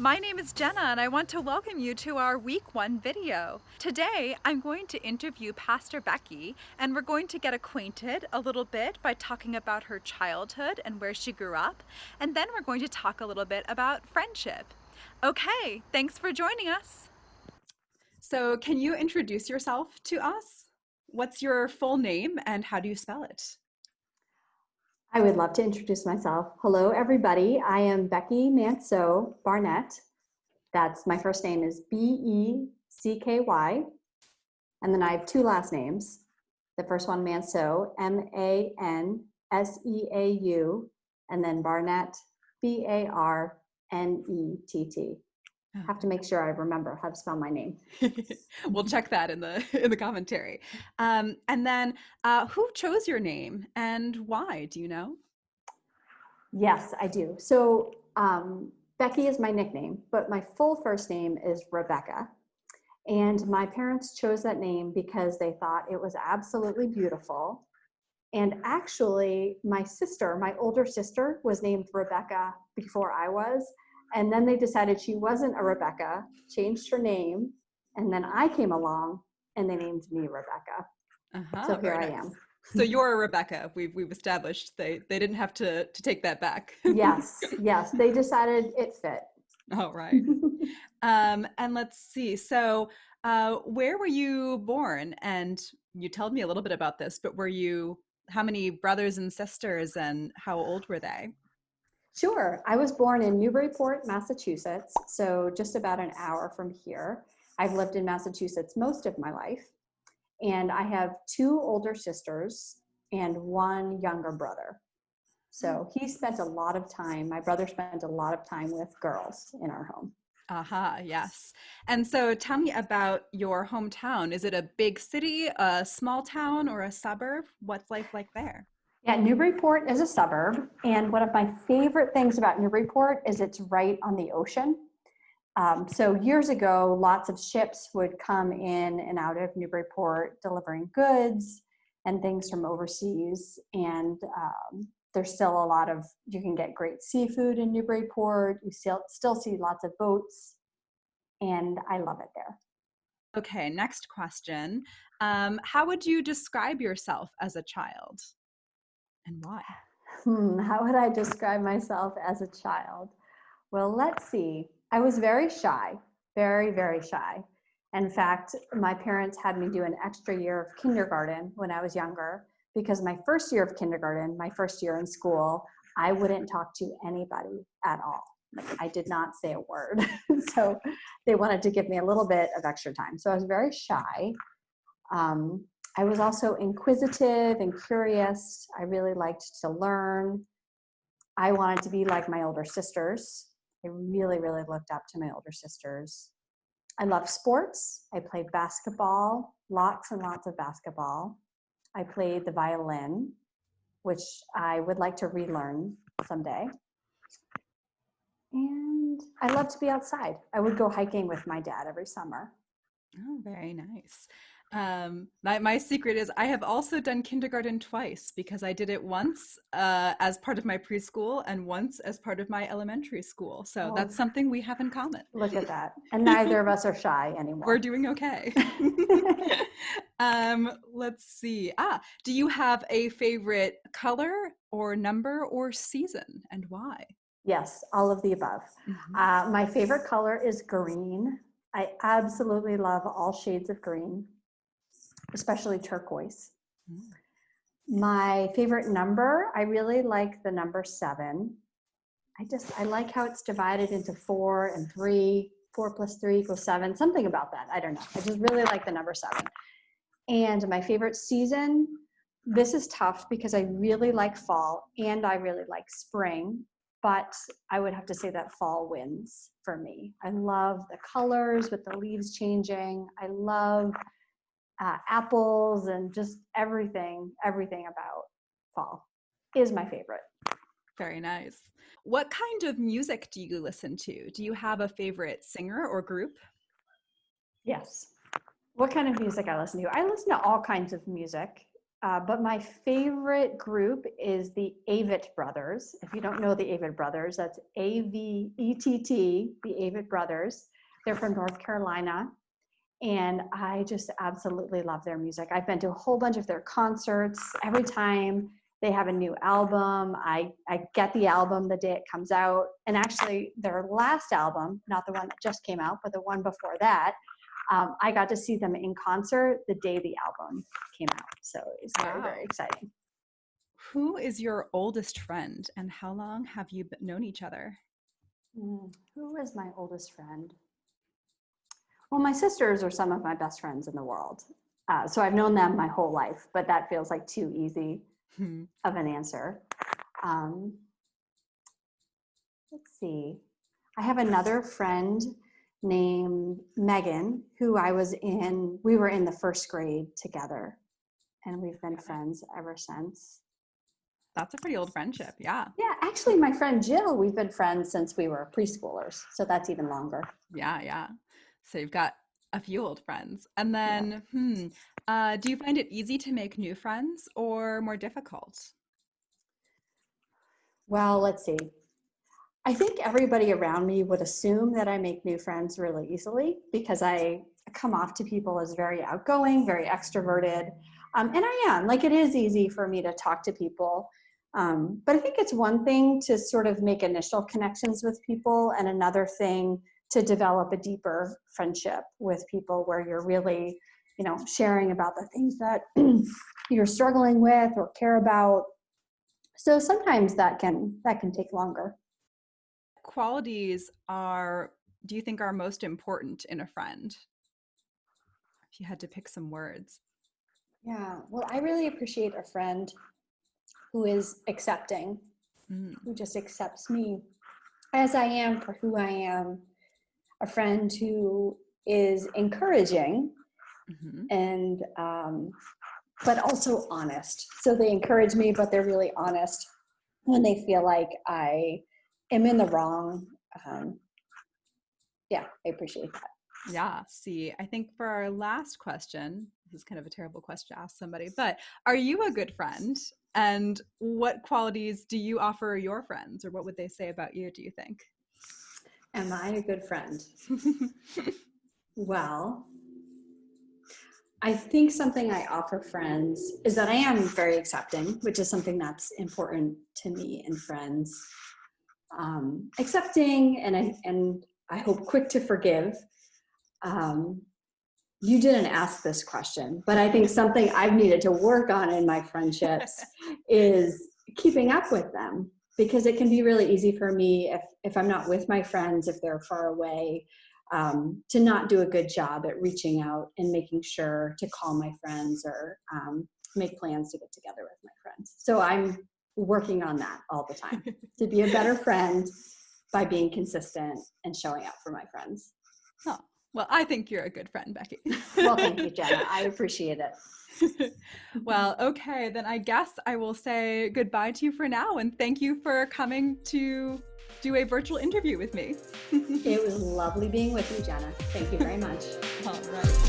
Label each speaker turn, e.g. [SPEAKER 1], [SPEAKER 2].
[SPEAKER 1] My name is Jenna, and I want to welcome you to our week 1 video. Today, I'm going to interview Pastor Becky, and we're going to get acquainted a little bit by talking about her childhood and where she grew up, and then we're going to talk a little bit about friendship. Okay, thanks for joining us. So, can you introduce yourself to us? What's your full name and how do you spell it?
[SPEAKER 2] I would love to introduce myself. Hello, everybody. I am Becky Manceau Barnett. That's my first name is Becky. And then I have two last names. The first one, Manceau, Manseau, and then Barnett, Barnett. Have to make sure I remember how to spell my name.
[SPEAKER 1] We'll check that in the commentary. And then, who chose your name and why? Do you know?
[SPEAKER 2] Yes, I do. So Becky is my nickname, but my full first name is Rebecca. And my parents chose that name because they thought it was absolutely beautiful. And actually, my sister, my older sister, was named Rebecca before I was. And then they decided she wasn't a Rebecca, changed her name, and then I came along and they named me Rebecca. So here
[SPEAKER 1] Very
[SPEAKER 2] I
[SPEAKER 1] nice.
[SPEAKER 2] am.
[SPEAKER 1] So you're a Rebecca. We've established they didn't have to take that back.
[SPEAKER 2] Yes, they decided it fit.
[SPEAKER 1] All right. And let's see. So, where were you born? And you told me a little bit about this, but how many brothers and sisters and how old were they?
[SPEAKER 2] Sure. I was born in Newburyport, Massachusetts, so just about an hour from here. I've lived in Massachusetts most of my life, and I have two older sisters and one younger brother. So he spent a lot of time, my brother spent a lot of time with girls in our home.
[SPEAKER 1] Aha, yes. And so tell me about your hometown. Is it a big city, a small town, or a suburb? What's life like there?
[SPEAKER 2] Yeah, Newburyport is a suburb, and one of my favorite things about Newburyport is it's right on the ocean. So years ago, lots of ships would come in and out of Newburyport delivering goods and things from overseas. And there's still a lot of, you can get great seafood in Newburyport. You still see lots of boats, and I love it there.
[SPEAKER 1] Okay, next question. How would you describe yourself as a child and why?
[SPEAKER 2] How would I describe myself as a child? Well, let's see. I was very shy, very, very shy. In fact, my parents had me do an extra year of kindergarten when I was younger because my first year of kindergarten, my first year in school, I wouldn't talk to anybody at all. Like, I did not say a word. So they wanted to give me a little bit of extra time. So I was very shy. Um, I was also inquisitive and curious. I really liked to learn. I wanted to be like my older sisters. I really, really looked up to my older sisters. I love sports. I played basketball, lots and lots of basketball. I played the violin, which I would like to relearn someday. And I love to be outside. I would go hiking with my dad every summer.
[SPEAKER 1] Oh, very nice. My secret is I have also done kindergarten twice because I did it once as part of my preschool and once as part of my elementary school. So
[SPEAKER 2] Oh,
[SPEAKER 1] that's something we have in common.
[SPEAKER 2] look at that. And neither of us are shy
[SPEAKER 1] We're
[SPEAKER 2] anymore.
[SPEAKER 1] doing okay. Let's see. Do you have a favorite color or number or season and why?
[SPEAKER 2] Yes, all of the above.
[SPEAKER 1] Mhm.
[SPEAKER 2] My favorite color is green. I absolutely love all shades of green, especially turquoise.
[SPEAKER 1] Mm.
[SPEAKER 2] My favorite number, I really like the number 7. I like how it's divided into 4 and 3. 4 plus 3 equals 7, something about that. I don't know. I just really like the number 7. And my favorite season, this is tough because I really like fall and I really like spring, but I would have to say that fall wins for me. I love the colors with the leaves changing. I love apples and just everything about fall is my favorite.
[SPEAKER 1] Very nice. What kind of music do you listen to? Do you have a favorite singer or group?
[SPEAKER 2] Yes. What kind of music I listen to? I listen to all kinds of music. But my favorite group is the Avett Brothers. If you don't know the Avett Brothers, that's Avett, the Avett Brothers. They're from North Carolina. And I just absolutely love their music. I've been to a whole bunch of their concerts. Every time they have a new album, I get the album the day it comes out. And actually, their last album, not the one that just came out, but the one before that, I got to see them in concert the day the album came out. So it's very, very exciting.
[SPEAKER 1] Who is your oldest friend and how long have you known each other?
[SPEAKER 2] Who is my oldest friend? Well, my sisters are some of my best friends in the world. So I've known them my whole life, but that feels like too easy of an answer. Let's see. I have another friend named Megan, who we were in the first grade together, and we've been friends ever since.
[SPEAKER 1] That's a pretty old friendship, yeah.
[SPEAKER 2] Yeah, actually, my friend Jill, we've been friends since we were preschoolers, so that's even longer.
[SPEAKER 1] Yeah. So you've got a few old friends. And then, do you find it easy to make new friends or more difficult?
[SPEAKER 2] Well, let's see. I think everybody around me would assume that I make new friends really easily because I come off to people as very outgoing, very extroverted. And I am. Like, it is easy for me to talk to people. But I think it's one thing to sort of make initial connections with people and another thing to develop a deeper friendship with people where you're really, sharing about the things that you're struggling with or care about. So sometimes that can take longer.
[SPEAKER 1] Qualities do you think are most important in a friend? If you had to pick some words.
[SPEAKER 2] Yeah, well, I really appreciate a friend who is accepting, who just accepts me as I am for who I am. A friend who is encouraging and but also honest. So they encourage me, but they're really honest when they feel like I am in the wrong. I appreciate that.
[SPEAKER 1] Yeah, see, I think for our last question, this is kind of a terrible question to ask somebody, but are you a good friend? And what qualities do you offer your friends, or what would they say about you, do you think?
[SPEAKER 2] Am I a good friend? Well, I think something I offer friends is that I am very accepting, which is something that's important to me and friends. Accepting and I hope quick to forgive. You didn't ask this question, but I think something I've needed to work on in my friendships is keeping up with them, because it can be really easy for me if I'm not with my friends, if they're far away, to not do a good job at reaching out and making sure to call my friends or make plans to get together with my friends. So I'm working on that all the time to be a better friend by being consistent and showing up for my friends.
[SPEAKER 1] Oh, well, I think you're a good friend, Becky.
[SPEAKER 2] Well, thank you, Jenna. I appreciate it.
[SPEAKER 1] Well, okay, then I guess I will say goodbye to you for now, and thank you for coming to do a virtual interview with me.
[SPEAKER 2] It was lovely being with you, Jenna. Thank you very much.
[SPEAKER 1] All right.